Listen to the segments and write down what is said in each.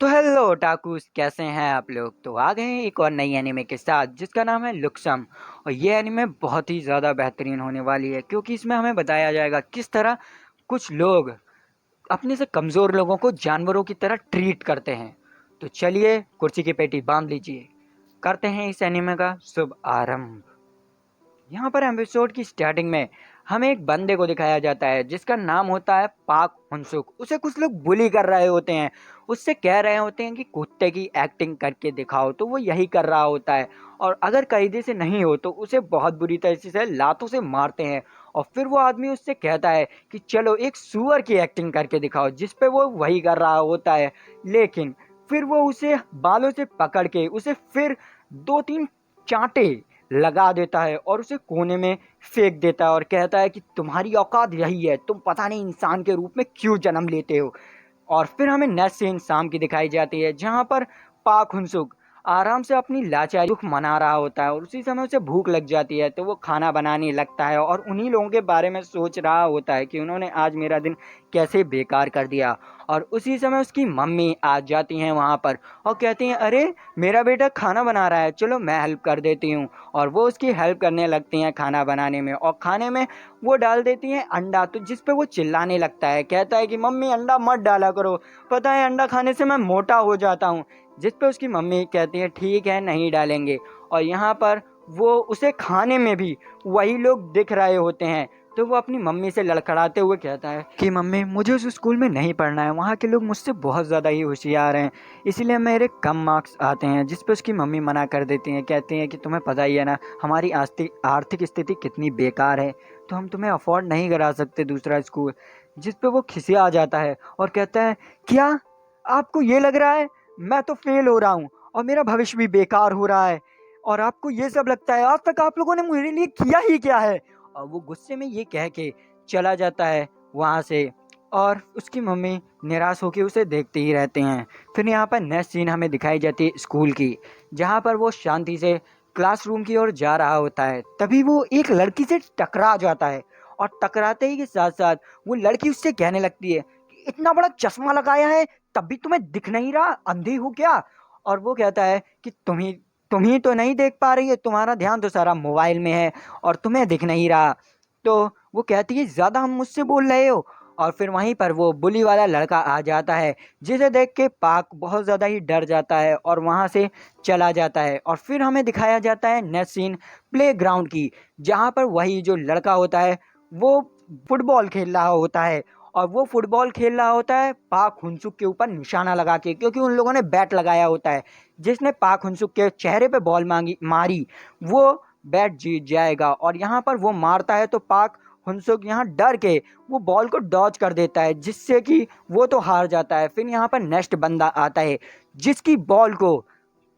तो हेलो टाकूस, कैसे हैं आप लोग। तो आ गए हैं एक और नई एनिमे के साथ जिसका नाम है लुक्सम। और ये एनिमे बहुत ही ज़्यादा बेहतरीन होने वाली है क्योंकि इसमें हमें बताया जाएगा किस तरह कुछ लोग अपने से कमज़ोर लोगों को जानवरों की तरह ट्रीट करते हैं। तो चलिए कुर्सी की पेटी बांध लीजिए, करते हैं इस एनिमे का शुभ आरंभ। यहाँ पर एपिसोड की स्टार्टिंग में हमें एक बंदे को दिखाया जाता है जिसका नाम होता है पाक हुनसुक। उसे कुछ लोग बुली कर रहे होते हैं, उससे कह रहे होते हैं कि कुत्ते की एक्टिंग करके दिखाओ, तो वो यही कर रहा होता है। और अगर कायदे से नहीं हो तो उसे बहुत बुरी तरीके से लातों से मारते हैं। और फिर वो आदमी उससे कहता है कि चलो एक सुअर की एक्टिंग करके दिखाओ, जिस पे वो वही कर रहा होता है। लेकिन फिर वो उसे बालों से पकड़ के उसे फिर दो तीन चांटे लगा देता है और उसे कोने में फेंक देता है और कहता है कि तुम्हारी औकात यही है, तुम पता नहीं इंसान के रूप में क्यों जन्म लेते हो। और फिर हमें नेक्स्ट सीन शाम की दिखाई जाती है जहाँ पर पाक हुनसुक आराम से अपनी लाचारी दुख मना रहा होता है और उसी समय उसे भूख लग जाती है, तो वो खाना बनाने लगता है और उन्हीं लोगों के बारे में सोच रहा होता है कि उन्होंने आज मेरा दिन कैसे बेकार कर दिया। और उसी समय उसकी मम्मी आ जाती हैं वहाँ पर और कहती हैं, अरे मेरा बेटा खाना बना रहा है, चलो मैं हेल्प कर देती हूँ। और वो उसकी हेल्प करने लगती हैं खाना बनाने में और खाने में वो डाल देती हैं अंडा, तो जिस पे वो चिल्लाने लगता है, कहता है कि मम्मी अंडा मत डाला करो, पता है अंडा खाने से मैं मोटा हो जाता हूँ। जिस पे उसकी मम्मी कहती है ठीक है नहीं डालेंगे। और यहाँ पर वो उसे खाने में भी वही लोग दिख रहे होते हैं, तो वो अपनी मम्मी से लड़खड़ाते हुए कहता है कि मम्मी मुझे उस स्कूल में नहीं पढ़ना है, वहाँ के लोग मुझसे बहुत ज़्यादा ही होशियार हैं, इसलिए मेरे कम मार्क्स आते हैं। जिस पे उसकी मम्मी मना कर देती हैं, कहती हैं कि तुम्हें पता ही है ना हमारी आर्थिक स्थिति कितनी बेकार है, तो हम तुम्हें अफोर्ड नहीं करा सकते दूसरा स्कूल। जिस पे वो खिसिया जाता है और कहता है क्या आपको ये लग रहा है मैं तो फेल हो रहा हूँ और मेरा भविष्य भी बेकार हो रहा है, और आपको ये सब लगता है, आज तक आप लोगों ने मेरे लिए किया ही क्या है। और वो गुस्से में ये कह के चला जाता है वहाँ से। और उसकी मम्मी निराश होकर उसे देखते ही रहते हैं। फिर यहाँ पर नेक्स्ट सीन हमें दिखाई जाती है स्कूल की, जहाँ पर वो शांति से क्लासरूम की ओर जा रहा होता है, तभी वो एक लड़की से टकरा जाता है। और टकराते ही के साथ साथ वो लड़की उससे कहने लगती है कि इतना बड़ा चश्मा लगाया है तब भी तुम्हें दिख नहीं रहा, अंधी हो क्या। और वो कहता है कि तुम ही तो नहीं देख पा रही है, तुम्हारा ध्यान तो सारा मोबाइल में है और तुम्हें दिख नहीं रहा। तो वो कहती है ज़्यादा हम मुझसे बोल रहे हो। और फिर वहीं पर वो बुली वाला लड़का आ जाता है, जिसे देख के पाक बहुत ज़्यादा ही डर जाता है और वहाँ से चला जाता है। और फिर हमें दिखाया जाता है नेक्स्ट सीन प्लेग्राउंड की, जहाँ पर वही जो लड़का होता है वो फुटबॉल खेल रहा होता है। और वो फुटबॉल खेल रहा होता है पाक हुनसुक के ऊपर निशाना लगा के, क्योंकि उन लोगों ने बैट लगाया होता है। जिसने पाक हुनसुक के चेहरे पे बॉल मारी वो बैट जीत जाएगा। और यहाँ पर वो मारता है तो पाक हुनसुक यहाँ डर के वो बॉल को डॉज कर देता है, जिससे कि वो तो हार जाता है। फिर यहाँ पर नेक्स्ट बंदा आता है जिसकी बॉल को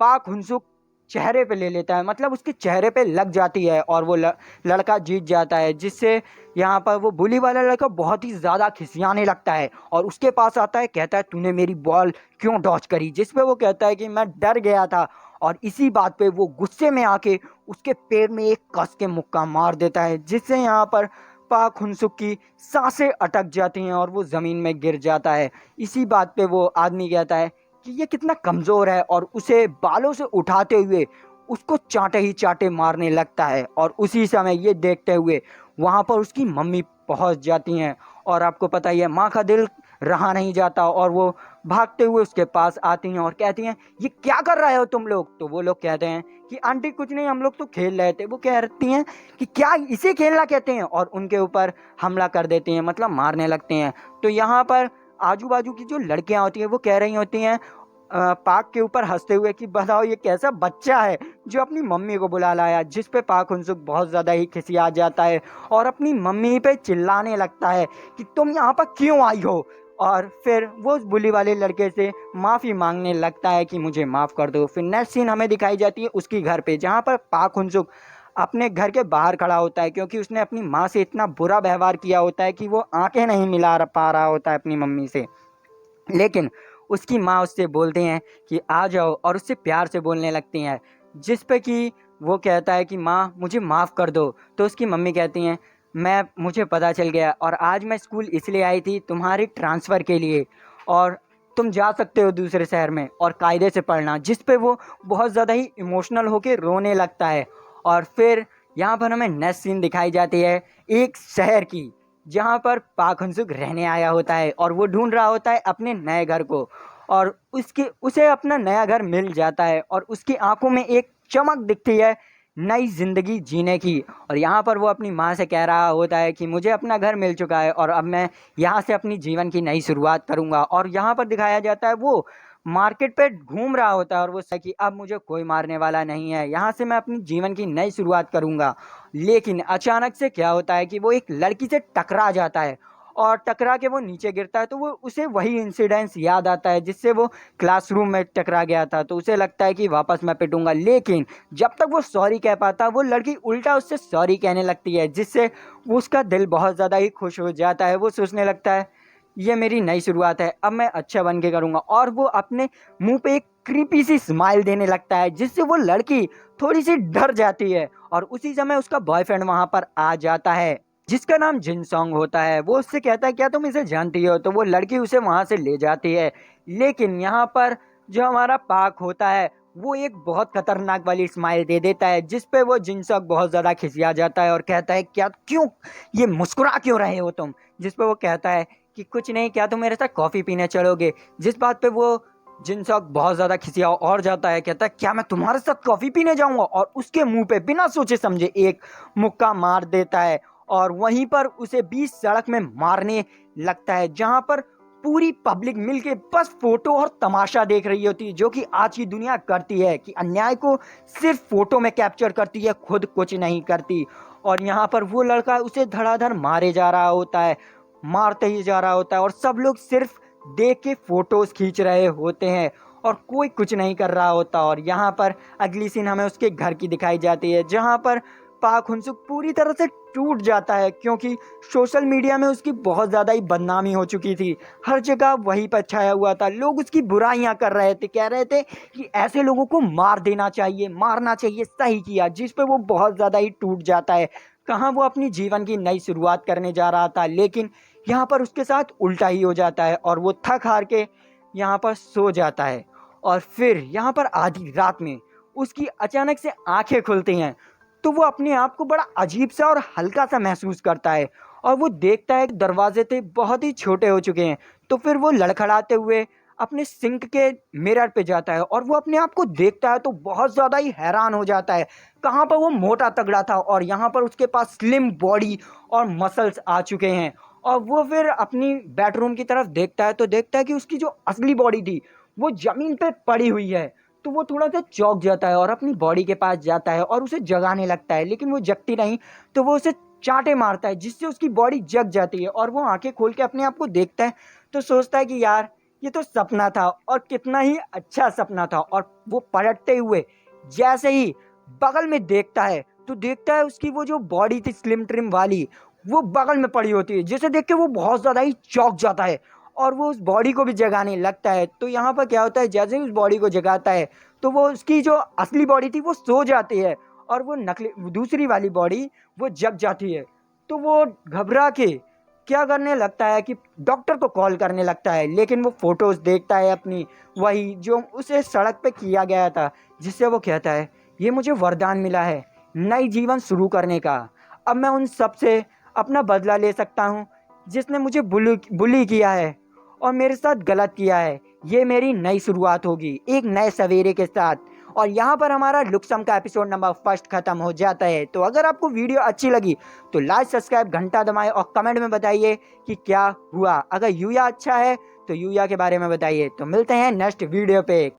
पाक हुनसुक चेहरे पे ले लेता है, मतलब उसके चेहरे पे लग जाती है और वो लड़का जीत जाता है। जिससे यहाँ पर वो बुली वाला लड़का बहुत ही ज़्यादा खिसियाने लगता है और उसके पास आता है, कहता है तूने मेरी बॉल क्यों डॉच करी। जिस पे वो कहता है कि मैं डर गया था। और इसी बात पे वो गुस्से में आके उसके पैर में एक कस के मुक्का मार देता है, जिससे यहाँ पर पाक हुनसुक की सांसें अटक जाती हैं और वो ज़मीन में गिर जाता है। इसी बात पे वो आदमी कहता है कि ये कितना कमज़ोर है और उसे बालों से उठाते हुए उसको चांटे ही चांटे मारने लगता है। और उसी समय ये देखते हुए वहाँ पर उसकी मम्मी पहुँच जाती हैं और आपको पता ही है माँ का दिल रहा नहीं जाता और वो भागते हुए उसके पास आती हैं और कहती हैं ये क्या कर रहे हो तुम लोग। तो वो लोग कहते हैं कि आंटी कुछ नहीं, हम लोग तो खेल रहे थे। वो कहती हैं कि क्या इसे खेलना कहते हैं, और उनके ऊपर हमला कर देती हैं, मतलब मारने लगते हैं। तो यहाँ पर आजू बाजू की जो लड़कियां होती हैं वो कह रही होती हैं पाक के ऊपर हंसते हुए कि बताओ ये कैसा बच्चा है जो अपनी मम्मी को बुला लाया। जिस पे पाक हुनसुक बहुत ज़्यादा ही खिसिया जाता है और अपनी मम्मी पे चिल्लाने लगता है कि तुम यहाँ पर क्यों आई हो। और फिर वो उस बुली वाले लड़के से माफ़ी मांगने लगता है कि मुझे माफ़ कर दो। फिर नेक्स्ट सीन हमें दिखाई जाती है उसकी घर पे, जहाँ पर पाक हुनसुक अपने घर के बाहर खड़ा होता है, क्योंकि उसने अपनी माँ से इतना बुरा व्यवहार किया होता है कि वो आंखें नहीं मिला पा रहा होता है अपनी मम्मी से। लेकिन उसकी माँ उससे बोलते हैं कि आ जाओ और उससे प्यार से बोलने लगती हैं। जिस पे कि वो कहता है कि माँ मुझे माफ़ कर दो। तो उसकी मम्मी कहती हैं मुझे पता चल गया और आज मैं स्कूल इसलिए आई थी तुम्हारी ट्रांसफ़र के लिए, और तुम जा सकते हो दूसरे शहर में और कायदे से पढ़ना, जिस पे वो बहुत ज़्यादा ही इमोशनल होके रोने लगता है। और फिर यहाँ पर हमें नेक्स्ट सीन दिखाई जाती है एक शहर की, जहाँ पर पाक हंसुक रहने आया होता है और वो ढूंढ रहा होता है अपने नए घर को। और उसके उसे अपना नया घर मिल जाता है और उसकी आंखों में एक चमक दिखती है नई ज़िंदगी जीने की। और यहाँ पर वो अपनी माँ से कह रहा होता है कि मुझे अपना घर मिल चुका है और अब मैं यहाँ से अपनी जीवन की नई शुरुआत करूँगा। और यहाँ पर दिखाया जाता है वो मार्केट पे घूम रहा होता है और वो कि अब मुझे कोई मारने वाला नहीं है, यहाँ से मैं अपनी जीवन की नई शुरुआत करूँगा। लेकिन अचानक से क्या होता है कि वो एक लड़की से टकरा जाता है और टकरा के वो नीचे गिरता है, तो वो उसे वही इंसिडेंस याद आता है जिससे वो क्लासरूम में टकरा गया था। तो उसे लगता है कि वापस मैं पिटूंगा, लेकिन जब तक वो सॉरी कह पाता वो लड़की उल्टा उससे सॉरी कहने लगती है, जिससे उसका दिल बहुत ज़्यादा ही खुश हो जाता है। वो सोचने लगता है ये मेरी नई शुरुआत है, अब मैं अच्छा बन के करूँगा। और वो अपने मुंह पे एक क्रीपी सी स्माइल देने लगता है, जिससे वो लड़की थोड़ी सी डर जाती है। और उसी समय उसका बॉयफ्रेंड वहाँ पर आ जाता है, जिसका नाम जिनसोंग होता है। वो उससे कहता है क्या तुम इसे जानती हो? तो वो लड़की उसे वहाँ से ले जाती है। लेकिन यहाँ पर जो हमारा पाक होता है वो एक बहुत खतरनाक वाली स्माइल दे देता है, जिस पे वो जिनसोंग बहुत ज़्यादा खिसिया जाता है और कहता है क्या क्यों ये मुस्कुरा क्यों रहे हो तुम? जिस पे वो कहता है कि कुछ नहीं, क्या तुम मेरे साथ कॉफ़ी पीने चलोगे? जिस बात पे वो जिनसोंग बहुत ज़्यादा खिसिया और जाता है, कहता है क्या मैं तुम्हारे साथ कॉफ़ी पीने जाऊँगा? और उसके मुंह पे बिना सोचे समझे एक मुक्का मार देता है और वहीं पर उसे बीच सड़क में मारने लगता है, जहां पर पूरी पब्लिक मिलके बस फोटो और तमाशा देख रही होती है, जो कि आज की दुनिया करती है कि अन्याय को सिर्फ फोटो में कैप्चर करती है, खुद कुछ नहीं करती। और यहाँ पर वो लड़का उसे धड़ाधड़ मारे जा रहा होता है, मारते ही जा रहा होता है और सब लोग सिर्फ देख के फोटोज खींच रहे होते हैं और कोई कुछ नहीं कर रहा होता। और यहाँ पर अगली सीन हमें उसके घर की दिखाई जाती है, जहाँ पर पाक हुनसुक पूरी तरह से टूट जाता है, क्योंकि सोशल मीडिया में उसकी बहुत ज़्यादा ही बदनामी हो चुकी थी। हर जगह वही पर छाया हुआ था, लोग उसकी बुराइयां कर रहे थे, कह रहे थे कि ऐसे लोगों को मार देना चाहिए, मारना चाहिए, सही किया। जिस पे वो बहुत ज़्यादा ही टूट जाता है। कहाँ वो अपनी जीवन की नई शुरुआत करने जा रहा था, लेकिन यहाँ पर उसके साथ उल्टा ही हो जाता है और वो थक हार के यहाँ पर सो जाता है। और फिर यहाँ पर आधी रात में उसकी अचानक से आंखें खुलती हैं, तो वो अपने आप को बड़ा अजीब सा और हल्का सा महसूस करता है और वो देखता है कि दरवाजे थे बहुत ही छोटे हो चुके हैं। तो फिर वो लड़खड़ाते हुए अपने सिंक के मिरर पे जाता है और वो अपने आप को देखता है, तो बहुत ज़्यादा ही हैरान हो जाता है। कहाँ पर वो मोटा तगड़ा था और यहाँ पर उसके पास स्लिम बॉडी और मसल्स आ चुके हैं। और वो फिर अपनी बेडरूम की तरफ देखता है, तो देखता है कि उसकी जो असली बॉडी थी वो ज़मीन पे पड़ी हुई है। तो वो थोड़ा सा चौंक जाता है और अपनी बॉडी के पास जाता है और उसे जगाने लगता है, लेकिन वो जगती नहीं। तो वो उसे चांटे मारता है, जिससे उसकी बॉडी जग जाती है और वो आंखें खोल के अपने आप को देखता है, तो सोचता है कि यार ये तो सपना था और कितना ही अच्छा सपना था। और वो पलटते हुए जैसे ही बगल में देखता है, तो देखता है उसकी वो जो बॉडी थी स्लिम ट्रिम वाली, वो बगल में पड़ी होती है, जिसे देख के वो बहुत ज़्यादा ही चौंक जाता है और वो उस बॉडी को भी जगाने लगता है। तो यहाँ पर क्या होता है, जैसे ही उस बॉडी को जगाता है तो वो उसकी जो असली बॉडी थी वो सो जाती है और वो नकली दूसरी वाली बॉडी वो जग जाती है। तो वो घबरा के क्या करने लगता है कि डॉक्टर को कॉल करने लगता है, लेकिन वो फोटोज देखता है अपनी, वही जो उसे सड़क पे किया गया था, जिससे वो कहता है ये मुझे वरदान मिला है नई जीवन शुरू करने का। अब मैं उन सब से अपना बदला ले सकता हूँ जिसने मुझे बुली किया है और मेरे साथ गलत किया है। ये मेरी नई शुरुआत होगी एक नए सवेरे के साथ। और यहाँ पर हमारा लुक्सम का एपिसोड नंबर 1 खत्म हो जाता है। तो अगर आपको वीडियो अच्छी लगी तो लाइक सब्सक्राइब घंटा दबाएं और कमेंट में बताइए कि क्या हुआ। अगर यूया अच्छा है तो यूया के बारे में बताइए। तो मिलते हैं नेक्स्ट वीडियो पे।